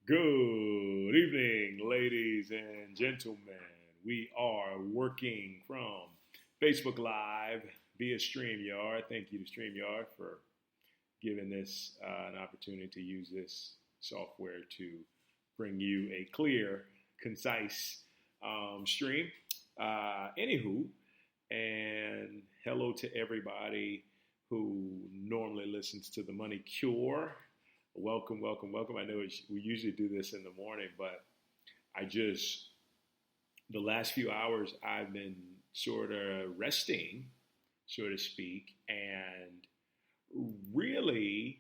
Good evening, ladies and gentlemen. We are working from Facebook Live via StreamYard. Thank you to StreamYard for giving this an opportunity to use this software to bring you a clear, concise stream. Anywho, and hello to everybody who normally listens to the Money Cure. Welcome, welcome, welcome. I know we usually do this in the morning, but the last few hours, I've been sort of resting, so to speak. And really,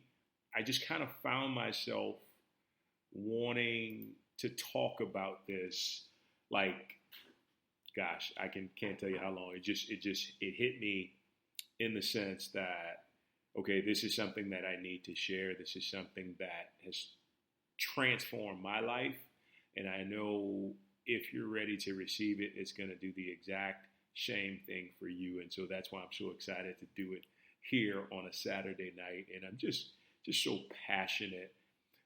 I just kind of found myself wanting to talk about this. Like, gosh, can't tell you how long. It hit me in the sense that, okay, this is something that I need to share. This is something that has transformed my life. And I know if you're ready to receive it, it's going to do the exact same thing for you. And so that's why I'm so excited to do it here on a Saturday night. And I'm just so passionate.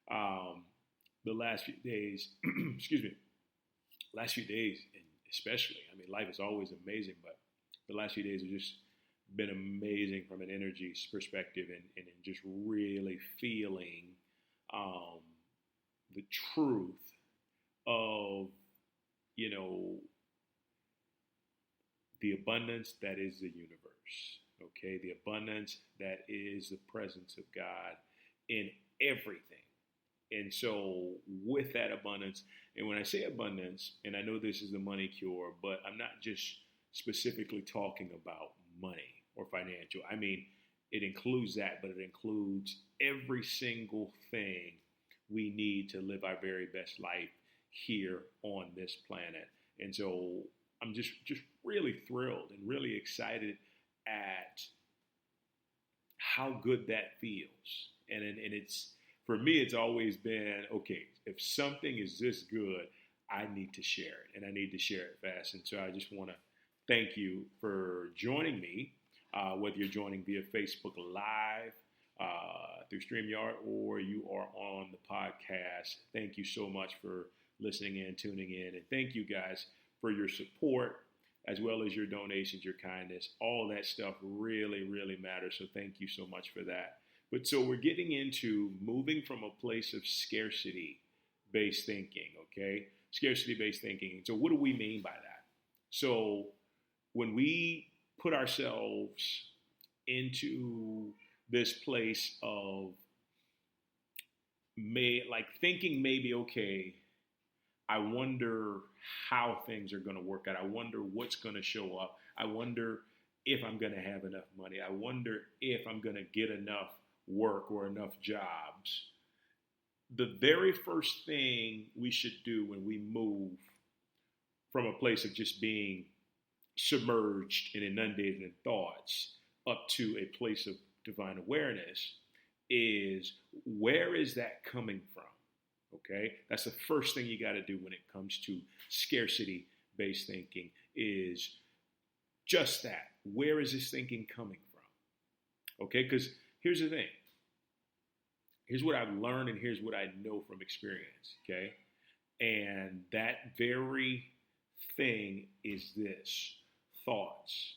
The last few days, excuse me, and especially, I mean, life is always amazing, but the last few days have just been amazing from an energy perspective and just really feeling the truth of, the abundance that is the universe, okay? The abundance that is the presence of God in everything. And so with that abundance, and when I say abundance, and I know this is the Money Cure, but I'm not just specifically talking about money or financial. I mean, it includes that, but it includes every single thing we need to live our very best life here on this planet. And so I'm just really thrilled and really excited at how good that feels. And it's, for me, it's always been, okay, if something is this good, I need to share it, and I need to share it fast. And so I just want to thank you for joining me, whether you're joining via Facebook Live, through StreamYard, or you are on the podcast. Thank you so much for listening in, tuning in, and thank you guys for your support, as well as your donations, your kindness. All that stuff really, really matters, so thank you so much for that. But so we're getting into moving from a place of scarcity-based thinking, okay? Scarcity-based thinking. So what do we mean by that? So when we put ourselves into this place of thinking maybe, okay, I wonder how things are going to work out. I wonder what's going to show up. I wonder if I'm going to have enough money. I wonder if I'm going to get enough work or enough jobs. The very first thing we should do when we move from a place of just being submerged and inundated in thoughts up to a place of divine awareness is, where is that coming from? Okay, that's the first thing you got to do when it comes to scarcity-based thinking, is just that. Where is this thinking coming from? Okay, because here's the thing. Here's what I've learned and here's what I know from experience, okay? And that very thing is this: thoughts.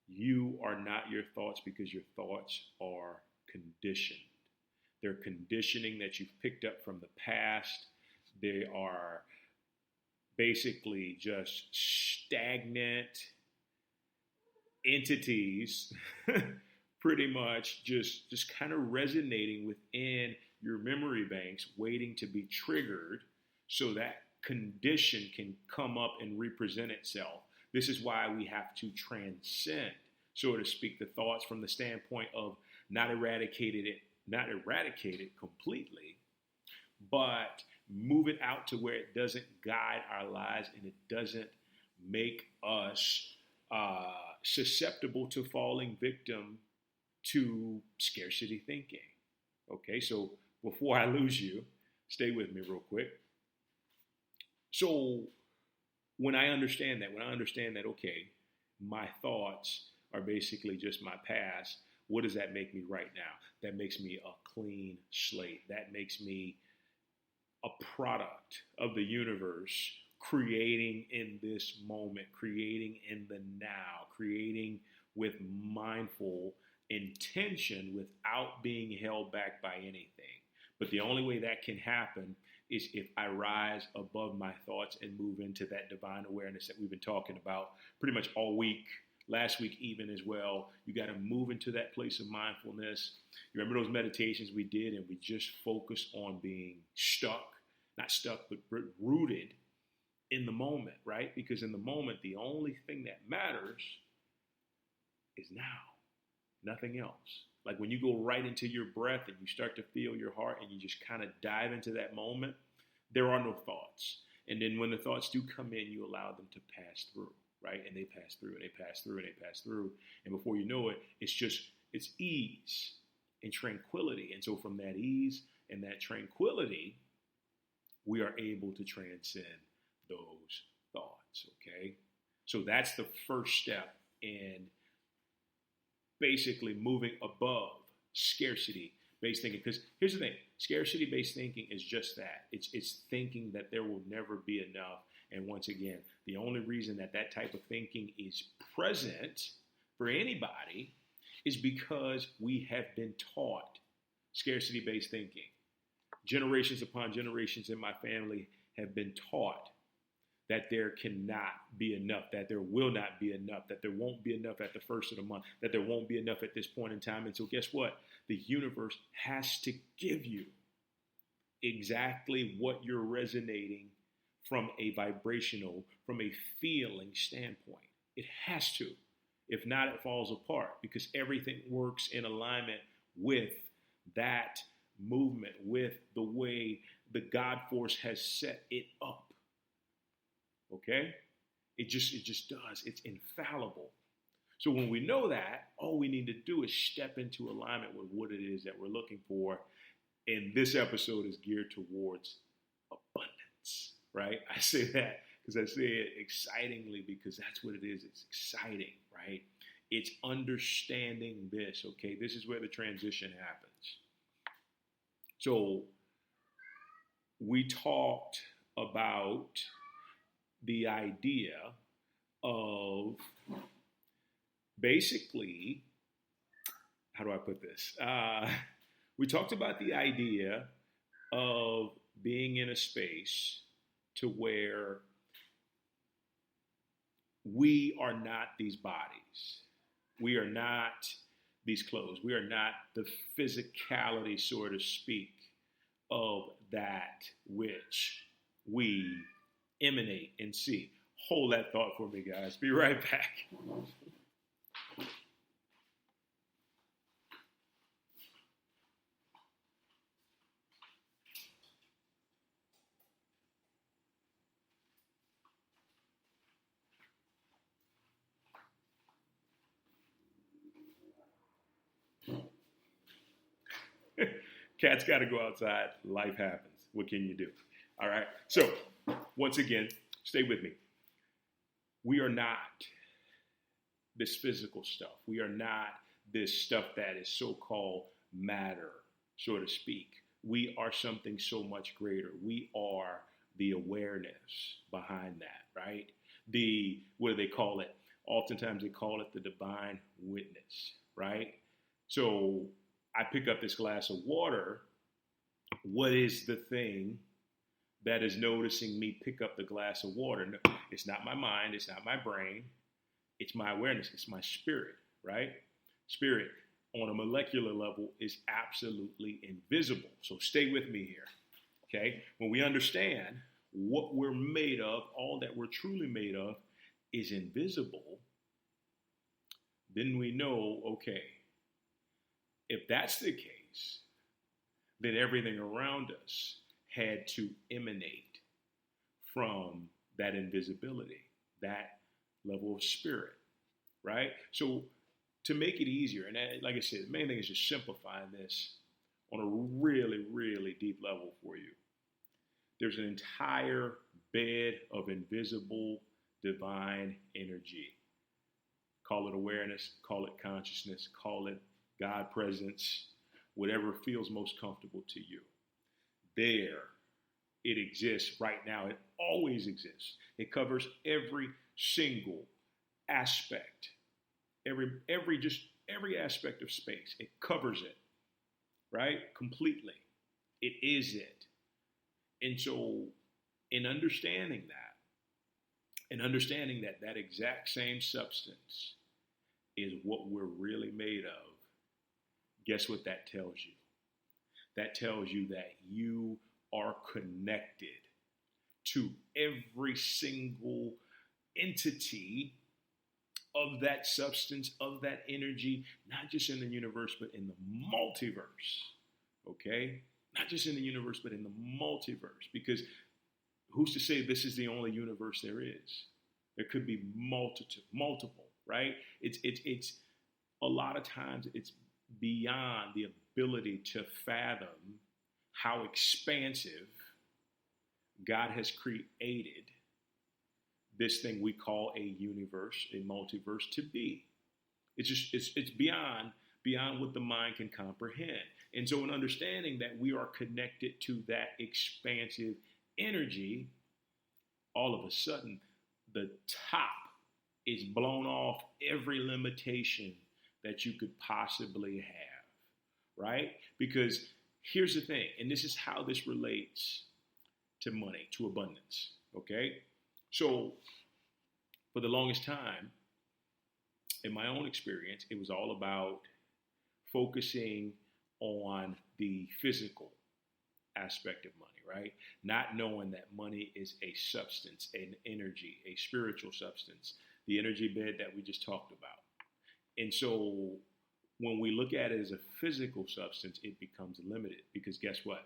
You are not your thoughts because your thoughts are conditioned. They're conditioning that you've picked up from the past. They are basically just stagnant entities, pretty much just kind of resonating within your memory banks, waiting to be triggered so that condition can come up and represent itself. This is why we have to transcend, so to speak, the thoughts from the standpoint of not eradicate it completely, but move it out to where it doesn't guide our lives and it doesn't make us susceptible to falling victim to scarcity thinking. Okay, so before I lose you, stay with me real quick. So when I understand that, okay, my thoughts are basically just my past, what does that make me right now? That makes me a clean slate. That makes me a product of the universe, creating in this moment, creating in the now, creating with mindful intention without being held back by anything. But the only way that can happen is if I rise above my thoughts and move into that divine awareness that we've been talking about pretty much all week, last week even as well. You got to move into that place of mindfulness. You remember those meditations we did, and we just focused on being not stuck, but rooted in the moment, right? Because in the moment, the only thing that matters is now, nothing else. Like when you go right into your breath and you start to feel your heart and you just kind of dive into that moment, there are no thoughts. And then when the thoughts do come in, you allow them to pass through, right? And they pass through and they pass through and they pass through. And before you know it, it's ease and tranquility. And so from that ease and that tranquility, we are able to transcend those thoughts, okay? So that's the first step in basically moving above scarcity-based thinking. Because here's the thing, scarcity-based thinking is just that. It's thinking that there will never be enough. And once again, the only reason that type of thinking is present for anybody is because we have been taught scarcity-based thinking. Generations upon generations in my family have been taught that there cannot be enough, that there will not be enough, that there won't be enough at the first of the month, that there won't be enough at this point in time. And so guess what? The universe has to give you exactly what you're resonating from a vibrational, from a feeling standpoint. It has to. If not, it falls apart, because everything works in alignment with that movement, with the way the God force has set it up. Okay? It just does. It's infallible. So when we know that, all we need to do is step into alignment with what it is that we're looking for. And this episode is geared towards abundance, right? I say that because I say it excitingly, because that's what it is. It's exciting, right? It's understanding this, okay? This is where the transition happens. So we talked about the idea of basically, how do I put this? We talked about the idea of being in a space to where we are not these bodies. We are not these clothes. We are not the physicality, so to speak, of that which we emanate and see. Hold that thought for me, guys. Be right back. Cats got to go outside. Life happens. What can you do? All right. So, once again, stay with me. We are not this physical stuff. We are not this stuff that is so-called matter, so to speak. We are something so much greater. We are the awareness behind that, right? What do they call it? Oftentimes they call it the divine witness, right? So I pick up this glass of water. What is the thing that is noticing me pick up the glass of water? No, it's not my mind. It's not my brain. It's my awareness. It's my spirit, right? Spirit on a molecular level is absolutely invisible. So stay with me here, okay? When we understand what we're made of, all that we're truly made of is invisible, then we know, okay, if that's the case, then everything around us had to emanate from that invisibility, that level of spirit, right? So to make it easier, and like I said, the main thing is just simplifying this on a really, really deep level for you. There's an entire bed of invisible divine energy. Call it awareness, call it consciousness, call it God presence, whatever feels most comfortable to you. There it exists right now. It always exists. It covers every single aspect, every aspect of space. It covers it, right? Completely. It is it. And so in understanding that exact same substance is what we're really made of, guess what that tells you? That tells you that you are connected to every single entity of that substance, of that energy, not just in the universe, but in the multiverse. Okay? Not just in the universe, but in the multiverse. Because who's to say this is the only universe there is? There could be multiple, right? It's a lot of times it's beyond the ability to fathom how expansive God has created this thing we call a universe, a multiverse, to be. It's beyond what the mind can comprehend. And so in understanding that we are connected to that expansive energy, all of a sudden the top is blown off every limitation that you could possibly have, right? Because here's the thing, and this is how this relates to money, to abundance, okay? So for the longest time, in my own experience, it was all about focusing on the physical aspect of money, right? Not knowing that money is a substance, an energy, a spiritual substance, the energy bed that we just talked about. And so when we look at it as a physical substance, it becomes limited because guess what?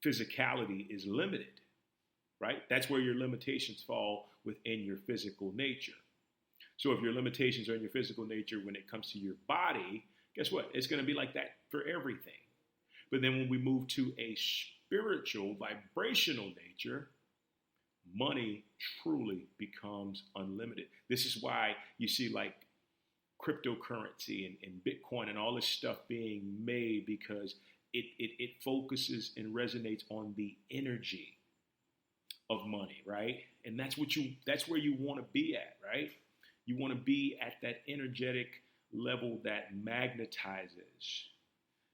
Physicality is limited, right? That's where your limitations fall within your physical nature. So if your limitations are in your physical nature when it comes to your body, guess what? It's going to be like that for everything. But then when we move to a spiritual, vibrational nature, money truly becomes unlimited. This is why you see like cryptocurrency and Bitcoin and all this stuff being made, because it focuses and resonates on the energy of money, right? And that's where you want to be at, right? You want to be at that energetic level that magnetizes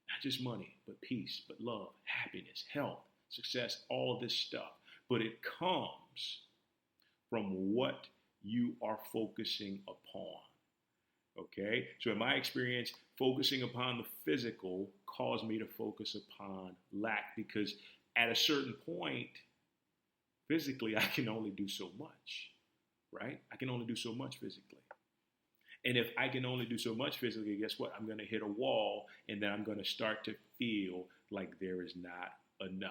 not just money, but peace, but love, happiness, health, success, all of this stuff. But it comes from what you are focusing upon. Okay? So in my experience, focusing upon the physical caused me to focus upon lack, because at a certain point, physically, I can only do so much, right? I can only do so much physically. And if I can only do so much physically, guess what? I'm going to hit a wall, and then I'm going to start to feel like there is not enough.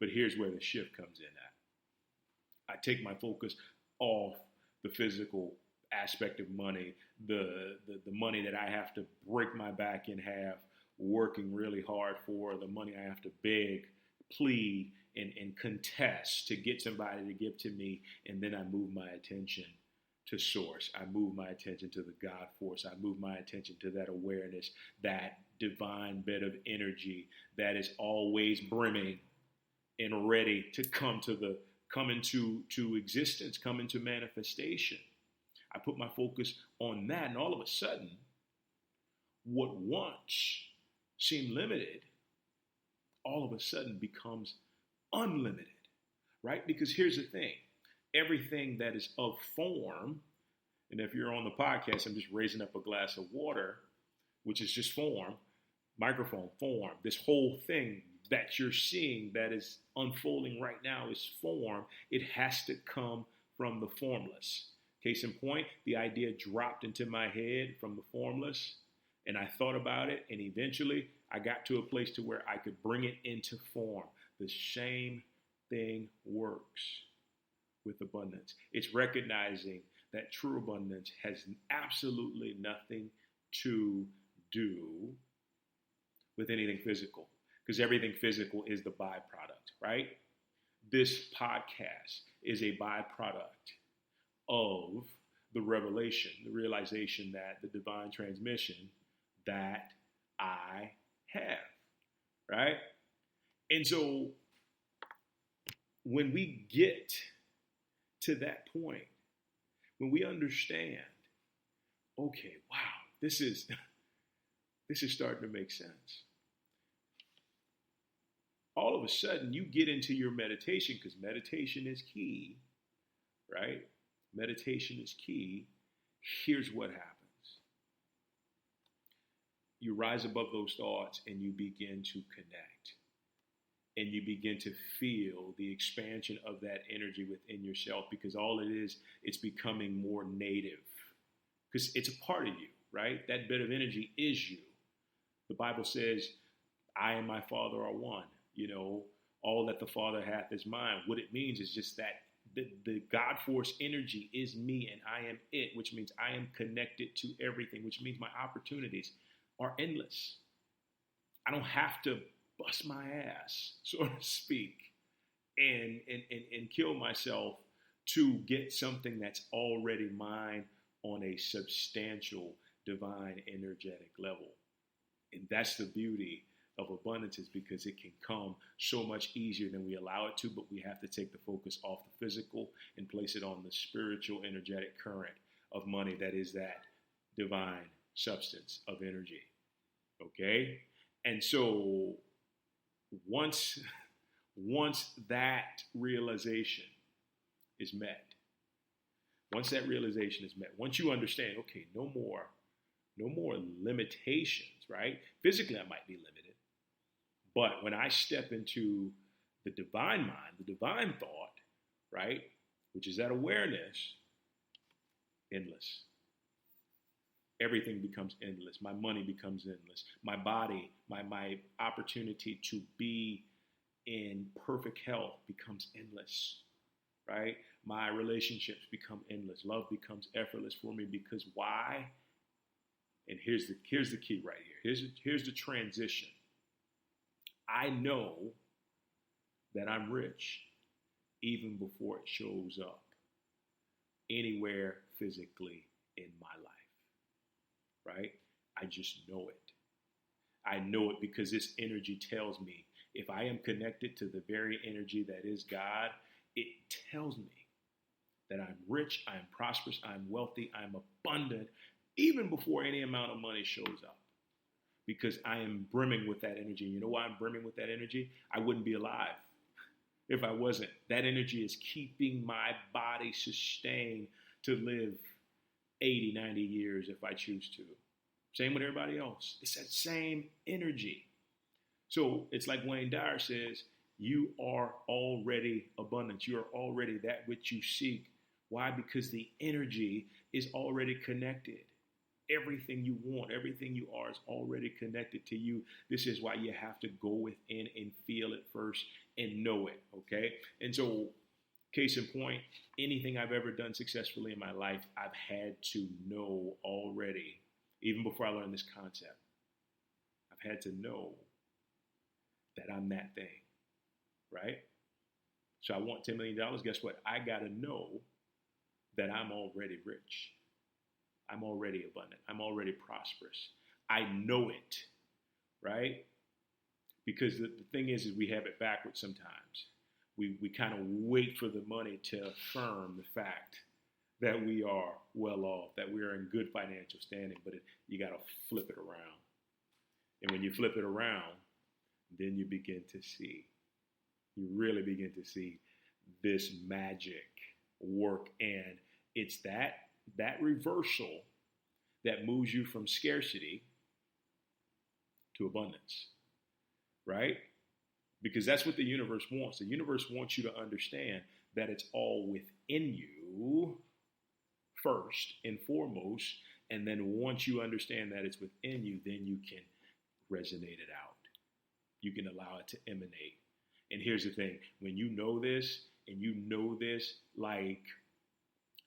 But here's where the shift comes in at. I take my focus off the physical aspect of money, the money that I have to break my back in half, working really hard for, the money I have to beg, plead, and contest to get somebody to give to me, and then I move my attention to source. I move my attention to the God force. I move my attention to that awareness, that divine bed of energy that is always brimming and ready to come into existence, come into manifestation. I put my focus on that, and all of a sudden, what once seemed limited, all of a sudden becomes unlimited, right? Because here's the thing. Everything that is of form, and if you're on the podcast, I'm just raising up a glass of water, which is just form, microphone, form. This whole thing that you're seeing that is unfolding right now is form. It has to come from the formless. Case in point, the idea dropped into my head from the formless, and I thought about it, and eventually I got to a place to where I could bring it into form. The same thing works with abundance. It's recognizing that true abundance has absolutely nothing to do with anything physical, because everything physical is the byproduct, right? This podcast is a byproduct of the revelation, the realization that the divine transmission that I have, right? And so when we get to that point, when we understand, okay, wow, this is starting to make sense. All of a sudden, you get into your meditation, because meditation is key, right? Meditation is key. Here's what happens. You rise above those thoughts and you begin to connect. And you begin to feel the expansion of that energy within yourself, because all it is, it's becoming more native. Because it's a part of you, right? That bit of energy is you. The Bible says, I and my Father are one. All that the Father hath is mine. What it means is just that the God force energy is me and I am it, which means I am connected to everything, which means my opportunities are endless. I don't have to bust my ass, so to speak, and kill myself to get something that's already mine on a substantial, divine, energetic level. And that's the beauty of abundance, is because it can come so much easier than we allow it to, but we have to take the focus off the physical and place it on the spiritual, energetic current of money that is that divine substance of energy. Okay? And so once that realization is met, once you understand, okay, no more limitations, right? Physically, I might be limited. But when I step into the divine mind, the divine thought, right, which is that awareness, endless. Everything becomes endless. My money becomes endless. My body, my opportunity to be in perfect health becomes endless, right? My relationships become endless. Love becomes effortless for me, because why? And here's the key right here. Here's the transition. I know that I'm rich even before it shows up anywhere physically in my life, right? I just know it. I know it because this energy tells me, if I am connected to the very energy that is God, it tells me that I'm rich, I'm prosperous, I'm wealthy, I'm abundant, even before any amount of money shows up. Because I am brimming with that energy. You know why I'm brimming with that energy? I wouldn't be alive if I wasn't. That energy is keeping my body sustained to live 80, 90 years if I choose to. Same with everybody else. It's that same energy. So it's like Wayne Dyer says, you are already abundant. You are already that which you seek. Why? Because the energy is already connected. Everything you want, everything you are is already connected to you. This is why you have to go within and feel it first and know it, okay? And so, case in point, anything I've ever done successfully in my life, I've had to know already, even before I learned this concept. I've had to know that I'm that thing, right? So I want $10 million. Guess what? I got to know that I'm already rich. I'm already abundant. I'm already prosperous. I know it, right? Because the thing is we have it backwards sometimes. We kind of wait for the money to affirm the fact that we are well off, that we are in good financial standing, but you got to flip it around. And when you flip it around, then you begin to see, you really begin to see this magic work. And it's that reversal that moves you from scarcity to abundance, right? Because that's what the universe wants. The universe wants you to understand that it's all within you first and foremost. And then once you understand that it's within you, then you can resonate it out. You can allow it to emanate. And here's the thing. When you know this, and you know this, like,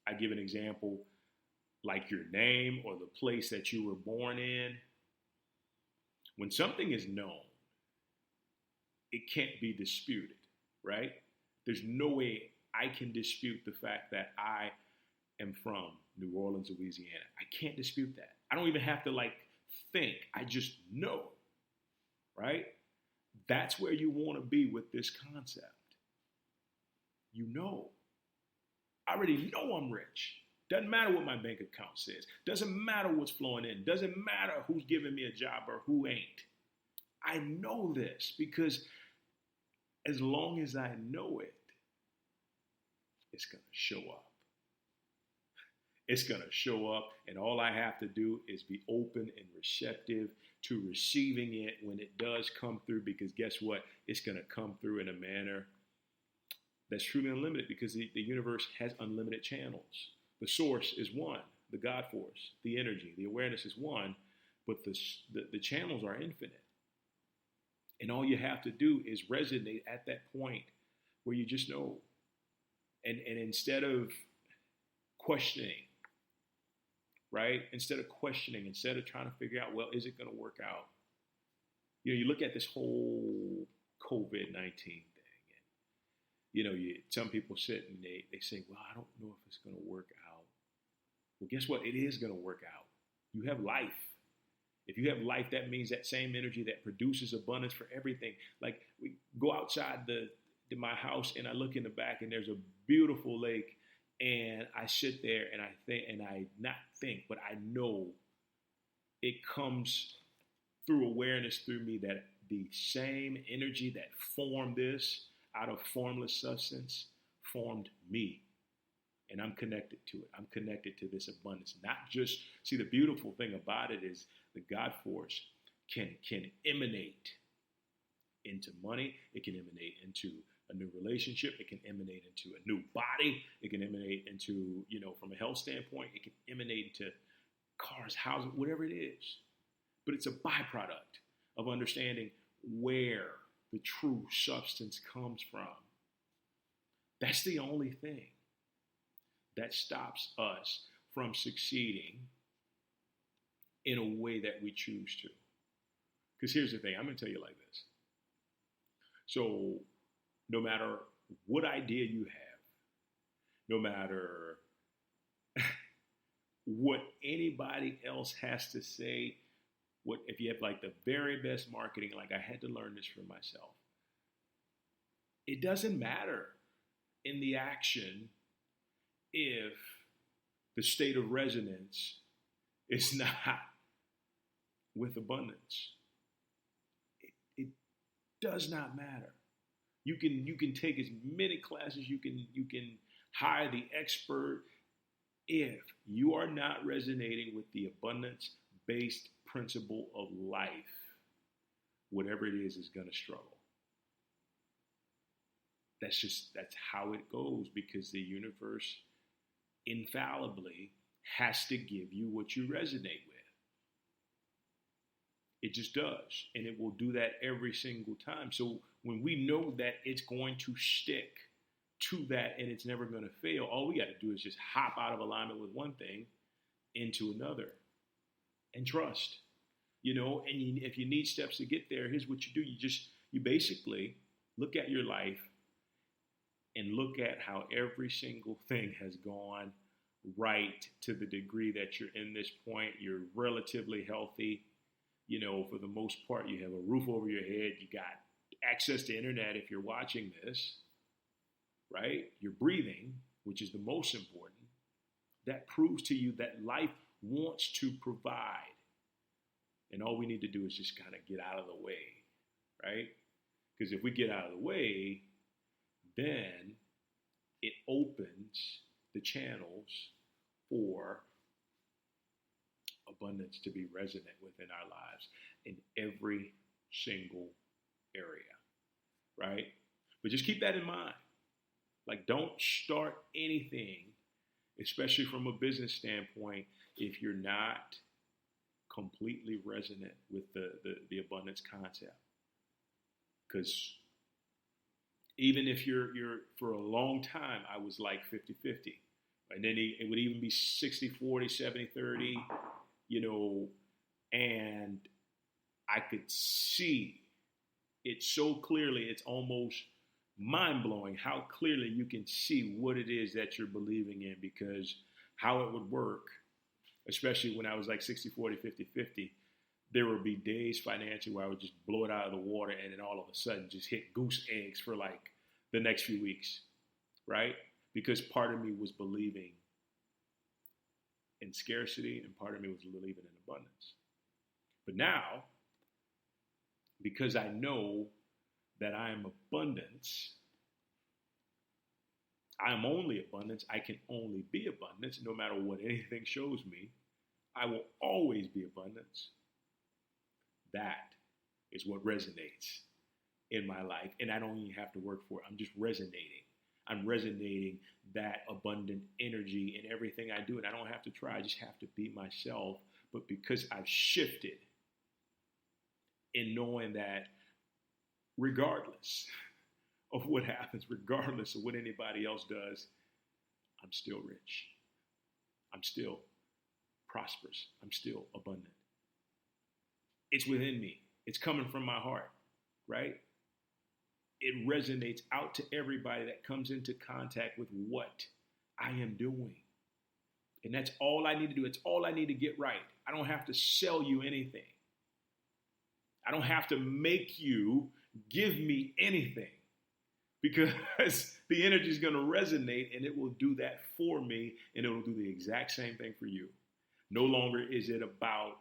I give an example, like your name or the place that you were born in. When something is known, it can't be disputed, right? There's no way I can dispute the fact that I am from New Orleans, Louisiana. I can't dispute that. I don't even have to think. I just know, right? That's where you want to be with this concept. You know. I already know I'm rich. Doesn't matter what my bank account says. Doesn't matter what's flowing in. Doesn't matter who's giving me a job or who ain't. I know this because as long as I know it, it's going to show up. It's going to show up, and all I have to do is be open and receptive to receiving it when it does come through, because guess what? It's going to come through in a manner that's truly unlimited, because the universe has unlimited channels. The source is one, the God force, the energy, the awareness is one, but the channels are infinite. And all you have to do is resonate at that point where you just know. And instead of questioning, right? Instead of trying to figure out, well, is it going to work out? You look at this whole COVID-19 thing, and, some people sit and they say, well, I don't know if it's going to work out. Well, guess what? It is going to work out. You have life. If you have life, that means that same energy that produces abundance for everything. Like, we go outside my house and I look in the back and there's a beautiful lake, and I sit there and I think, and I not think, but I know it comes through awareness through me that the same energy that formed this out of formless substance formed me. And I'm connected to it. I'm connected to this abundance. Not just, see, the beautiful thing about it is the God force can emanate into money. It can emanate into a new relationship. It can emanate into a new body. It can emanate into, from a health standpoint, it can emanate into cars, houses, whatever it is. But it's a byproduct of understanding where the true substance comes from. That's the only thing that stops us from succeeding in a way that we choose to. Because here's the thing, I'm going to tell you like this. So no matter what idea you have, no matter what anybody else has to say, if you have like the very best marketing, like I had to learn this for myself, it doesn't matter in the action if the state of resonance is not with abundance. It does not matter. You can take as many classes, you can hire the expert. If you are not resonating with the abundance-based principle of life, whatever it is going to struggle. That's how it goes, because the universe infallibly has to give you what you resonate with. It just does. And it will do that every single time. So when we know that it's going to stick to that and it's never going to fail, all we got to do is just hop out of alignment with one thing into another and trust. And if you need steps to get there, here's what you do. You basically look at your life and look at how every single thing has gone right to the degree that you're in this point. You're relatively healthy. For the most part, you have a roof over your head. You got access to internet if you're watching this, right? You're breathing, which is the most important. That proves to you that life wants to provide. And all we need to do is just kind of get out of the way, right? Because if we get out of the way, then it opens the channels for abundance to be resonant within our lives in every single area, right? But just keep that in mind. Like, don't start anything, especially from a business standpoint, if you're not completely resonant with the abundance concept. Because even if you're for a long time, I was like 50-50. And then it would even be 60-40, 70-30, and I could see it so clearly, it's almost mind-blowing how clearly you can see what it is that you're believing in, because how it would work, especially when I was like 60-40, 50-50, there would be days financially where I would just blow it out of the water and then all of a sudden just hit goose eggs for like the next few weeks, right? Because part of me was believing in scarcity and part of me was believing in abundance. But now, because I know that I am abundance, I am only abundance, I can only be abundance no matter what anything shows me. I will always be abundance. That is what resonates in my life. And I don't even have to work for it. I'm just resonating. I'm resonating that abundant energy in everything I do. And I don't have to try. I just have to be myself. But because I've shifted in knowing that regardless of what happens, regardless of what anybody else does, I'm still rich. I'm still prosperous. I'm still abundant. It's within me. It's coming from my heart, right? It resonates out to everybody that comes into contact with what I am doing. And that's all I need to do. It's all I need to get right. I don't have to sell you anything. I don't have to make you give me anything because the energy is going to resonate and it will do that for me and it will do the exact same thing for you. No longer is it about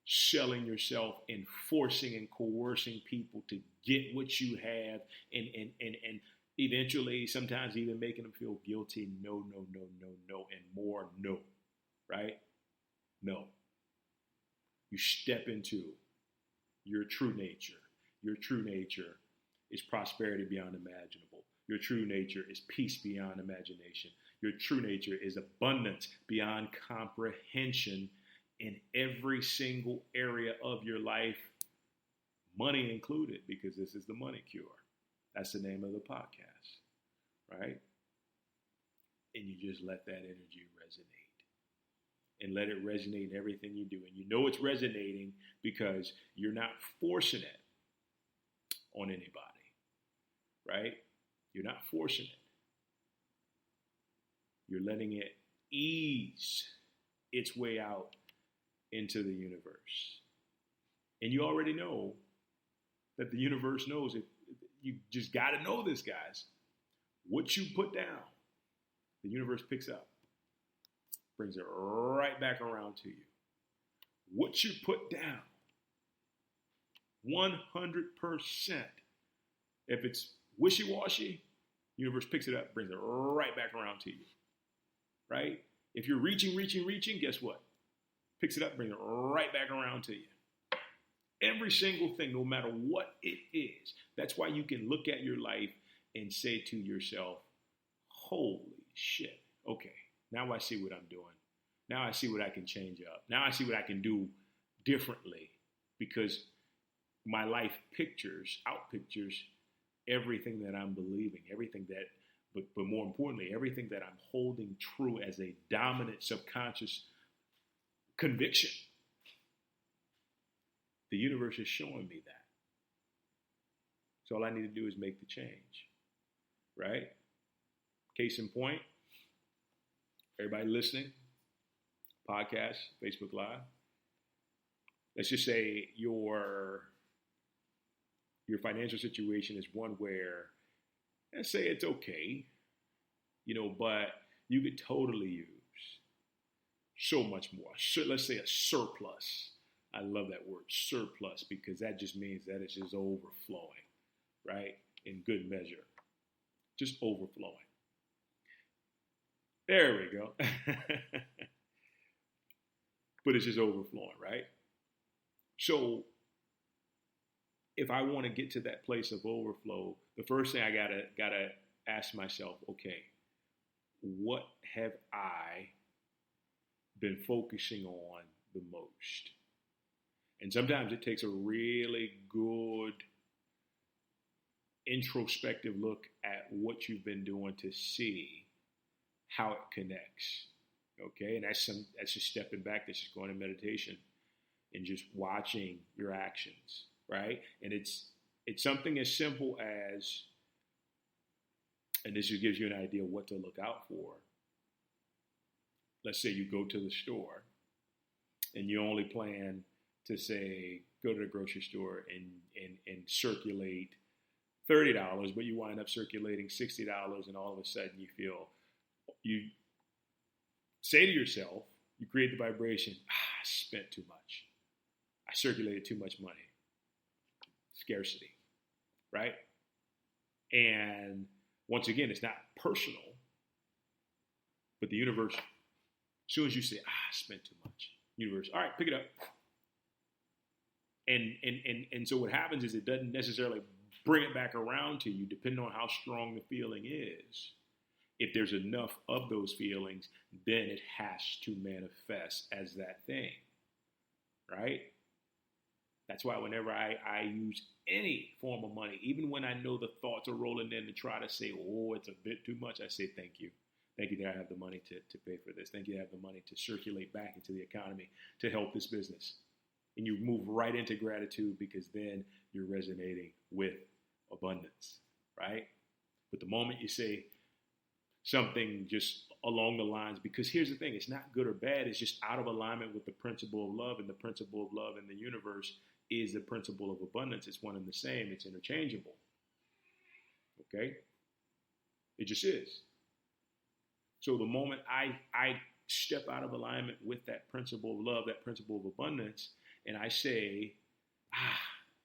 selling yourself and forcing and coercing people to get what you have and eventually sometimes even making them feel guilty. No, and more no, right? No. You step into your true nature. Your true nature is prosperity beyond imaginable. Your true nature is peace beyond imagination. Your true nature is abundance beyond comprehension in every single area of your life, money included, because this is the money cure. That's the name of the podcast, right? And you just let that energy resonate and let it resonate in everything you do. And you know it's resonating because you're not forcing it on anybody, right? You're not forcing it. You're letting it ease its way out into the universe. And you already know that the universe knows it. You just got to know this, guys. What you put down, the universe picks up, brings it right back around to you. What you put down, 100%. If it's wishy-washy, universe picks it up, brings it right back around to you, right? If you're reaching, guess what? Picks it up, brings it right back around to you. Every single thing, no matter what it is. That's why you can look at your life and say to yourself, holy shit, okay, now I see what I'm doing. Now I see what I can change up. Now I see what I can do differently because my life outpictures everything that I'm believing, everything that, but more importantly, everything that I'm holding true as a dominant subconscious conviction. The universe is showing me that. So all I need to do is make the change, right? Case in point, everybody listening, podcast, Facebook Live, let's just say your financial situation is one where, let's say it's okay, but you could totally use so much more. So let's say a surplus. I love that word, surplus, because that just means that it's just overflowing, right? In good measure. Just overflowing. There we go. But it's just overflowing, right? So if I want to get to that place of overflow, the first thing I gotta ask myself, okay, what have I been focusing on the most? And sometimes it takes a really good introspective look at what you've been doing to see how it connects. Okay, and that's just stepping back. That's just going to meditation and just watching your actions, right? And it's something as simple as, and this just gives you an idea of what to look out for. Let's say you go to the store and you only plan to say, go to the grocery store and circulate $30, but you wind up circulating $60, and all of a sudden you say to yourself, you create the vibration, I spent too much. I circulated too much money. Scarcity, right? And once again, it's not personal, but the universe, as soon as you say, I spent too much, universe, all right, pick it up. And so what happens is it doesn't necessarily bring it back around to you, depending on how strong the feeling is. If there's enough of those feelings, then it has to manifest as that thing, right? That's why whenever I use any form of money, even when I know the thoughts are rolling in to try to say, oh, it's a bit too much, I say, thank you. Thank you that I have the money to pay for this. Thank you that I have the money to circulate back into the economy to help this business. And you move right into gratitude, because then you're resonating with abundance, right? But the moment you say something just along the lines, because here's the thing, it's not good or bad, it's just out of alignment with the principle of love, and the principle of love in the universe is the principle of abundance. It's one and the same. It's interchangeable. Okay? It just is. So the moment I step out of alignment with that principle of love, that principle of abundance, and I say,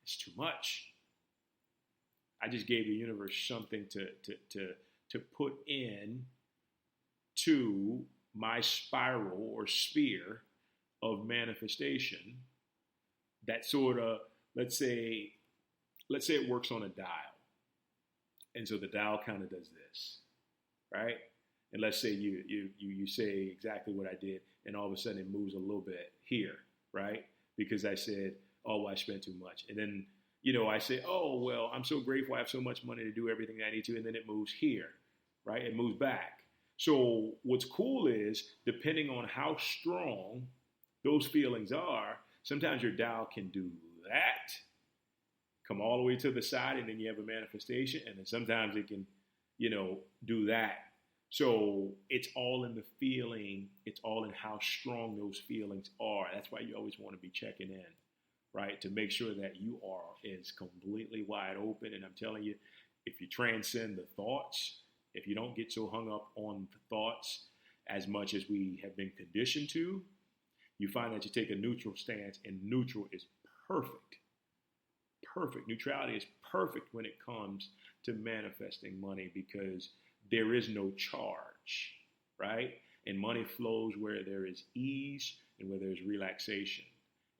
it's too much, I just gave the universe something to put in to my spiral or sphere of manifestation that sort of, let's say it works on a dial. And so the dial kind of does this, right? And let's say you say exactly what I did, and all of a sudden it moves a little bit here, right? Because I said, oh, I spent too much. And then, I say, oh, well, I'm so grateful I have so much money to do everything I need to. And then it moves here, right? It moves back. So what's cool is, depending on how strong those feelings are, sometimes your dial can do that, come all the way to the side, and then you have a manifestation. And then sometimes it can, do that. So it's all in the feeling. It's all in how strong those feelings are. That's why you always want to be checking in, right? To make sure that you are as completely wide open. And I'm telling you, if you transcend the thoughts, if you don't get so hung up on the thoughts as much as we have been conditioned to, you find that you take a neutral stance, and neutral is perfect. Perfect. Neutrality is perfect when it comes to manifesting money, because there is no charge, right? And money flows where there is ease and where there's relaxation.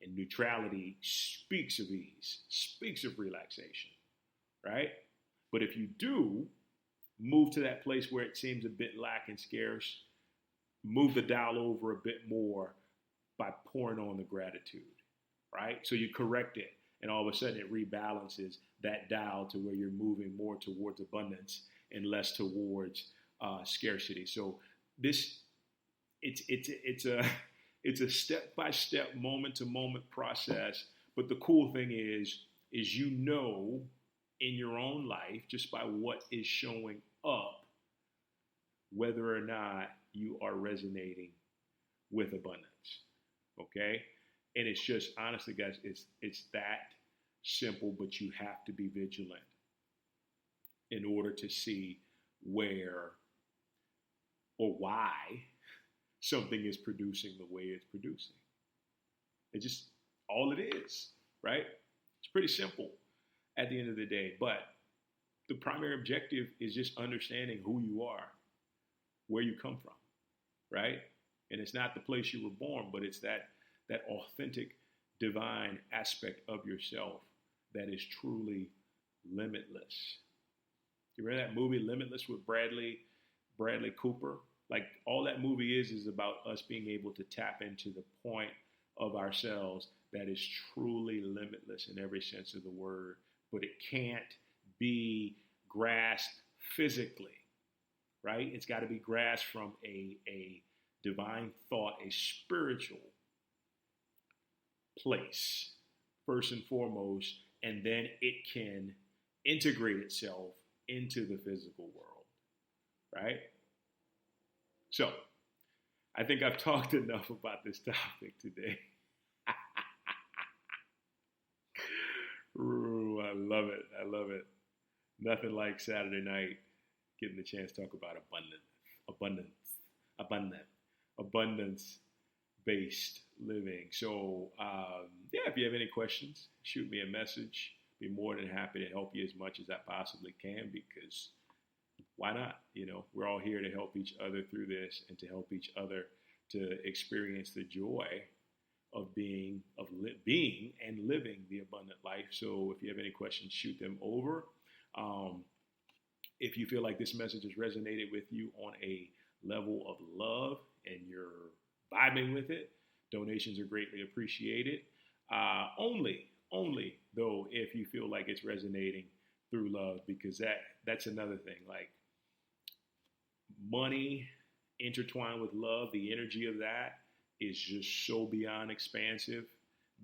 And neutrality speaks of ease, speaks of relaxation, right? But if you do move to that place where it seems a bit lacking, scarce, move the dial over a bit more by pouring on the gratitude, right? So you correct it, and all of a sudden it rebalances that dial to where you're moving more towards abundance and less towards scarcity. So it's a step-by-step, moment-to-moment process. But the cool thing is in your own life, just by what is showing up, whether or not you are resonating with abundance. Okay? And it's just, honestly, guys, it's that simple, but you have to be vigilant in order to see where or why something is producing the way it's producing. It's just all it is, right? It's pretty simple at the end of the day. But the primary objective is just understanding who you are, where you come from, right? And it's not the place you were born, but it's that authentic, divine aspect of yourself that is truly limitless. You remember that movie Limitless with Bradley Cooper? Like, all that movie is about us being able to tap into the point of ourselves that is truly limitless in every sense of the word, but it can't be grasped physically, right? It's got to be grasped from a divine thought, a spiritual place, first and foremost, and then it can integrate itself into the physical world, right? So, I think I've talked enough about this topic today. love it. I love it. Nothing like Saturday night getting the chance to talk about abundance based living. So, yeah, if you have any questions, shoot me a message. Be more than happy to help you as much as I possibly can, because why not? We're all here to help each other through this and to help each other to experience the joy of being and living the abundant life. So if you have any questions, shoot them over. If you feel like this message has resonated with you on a level of love and you're vibing with it, donations are greatly appreciated. Only though if you feel like it's resonating through love, because that's another thing. Like, money intertwined with love, the energy of that is just so beyond expansive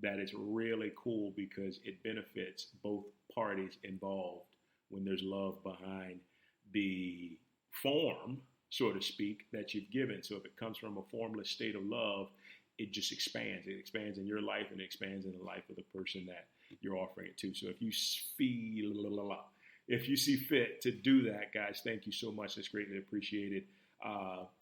that it's really cool, because it benefits both parties involved when there's love behind the form, so to speak, that you've given. So if it comes from a formless state of love, it just expands. It expands in your life, and it expands in the life of the person that you're offering it to. So if you see fit to do that, guys, thank you so much. It's greatly appreciated.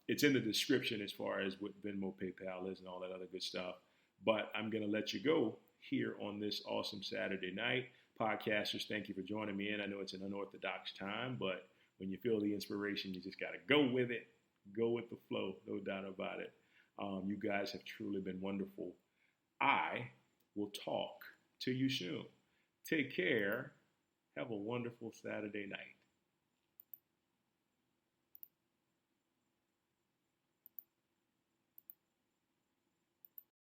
It's in the description as far as what Venmo, PayPal is, and all that other good stuff. But I'm going to let you go here on this awesome Saturday night. Podcasters, thank you for joining me in. I know it's an unorthodox time, but when you feel the inspiration, you just got to go with it. Go with the flow, no doubt about it. You guys have truly been wonderful. I will talk to you soon. Take care. Have a wonderful Saturday night.